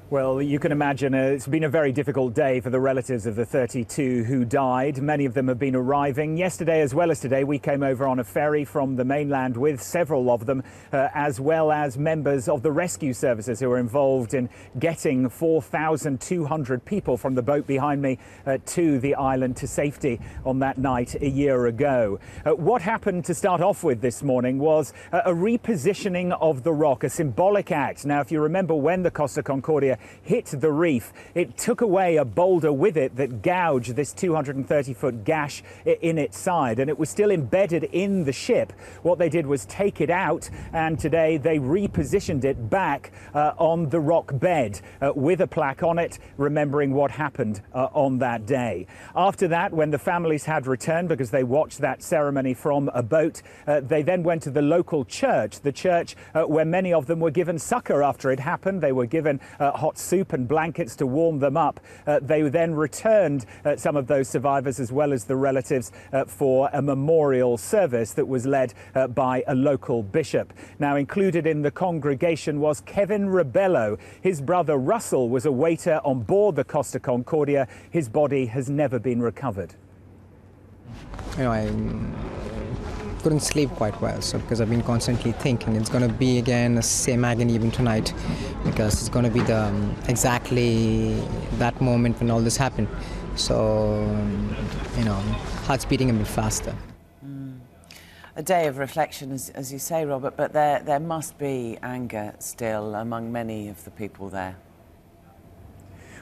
Well, you can imagine it's been a very difficult day for the relatives of the 32 who died. Many of them have been arriving. Yesterday as well as today, we came over on a ferry from the mainland with several of them, as well as members of the rescue services who were involved in getting 4,200 people from the boat behind me to the island to safety on that night a year ago. What happened to start off with this morning was a repositioning of the rock, a symbolic act. Now, if you remember when the Costa Concordia hit the reef, it took away a boulder with it that gouged this 230-foot gash in its side, and it was still embedded in the ship. What they did was take it out, and today they repositioned it back on the rock bed with a plaque on it remembering what happened on that day. After that, when the families had returned, because they watched that ceremony from a boat, they then went to the local church, the church where many of them were given succor after it happened. They were given hot soup and blankets to warm them up. They then returned some of those survivors as well as the relatives for a memorial service that was led by a local bishop. Now, included in the congregation was Kevin Rebello. His brother Russell was a waiter on board the Costa Concordia. His body has never been recovered. I couldn't sleep quite well, so because I've been constantly thinking it's going to be again the same agony even tonight, because it's going to be exactly that moment when all this happened. So, heart's beating a bit faster. A day of reflection, as you say, Robert, but there must be anger still among many of the people there.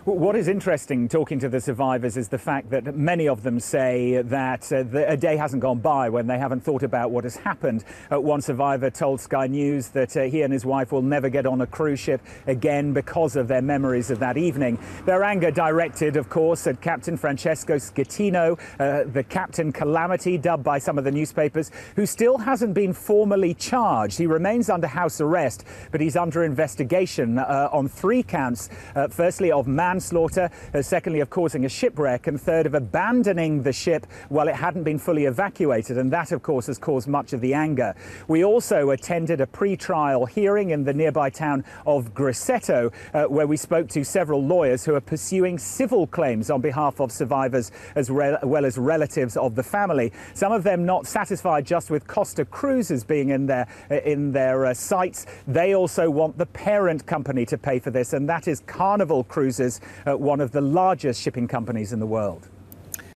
What is interesting talking to the survivors is the fact that many of them say that a day hasn't gone by when they haven't thought about what has happened. One survivor told Sky News that he and his wife will never get on a cruise ship again because of their memories of that evening. Their anger directed, of course, at Captain Francesco Schettino, the Captain Calamity, dubbed by some of the newspapers, who still hasn't been formally charged. He remains under house arrest, but he's under investigation on 3 counts. Firstly, of manslaughter, secondly of causing a shipwreck, and third of abandoning the ship while it hadn't been fully evacuated, and that of course has caused much of the anger. We also attended a pre-trial hearing in the nearby town of Grosseto, where we spoke to several lawyers who are pursuing civil claims on behalf of survivors as well as relatives of the family. Some of them not satisfied just with Costa Cruises being in their sites. They also want the parent company to pay for this, and that is Carnival Cruises, one of the largest shipping companies in the world.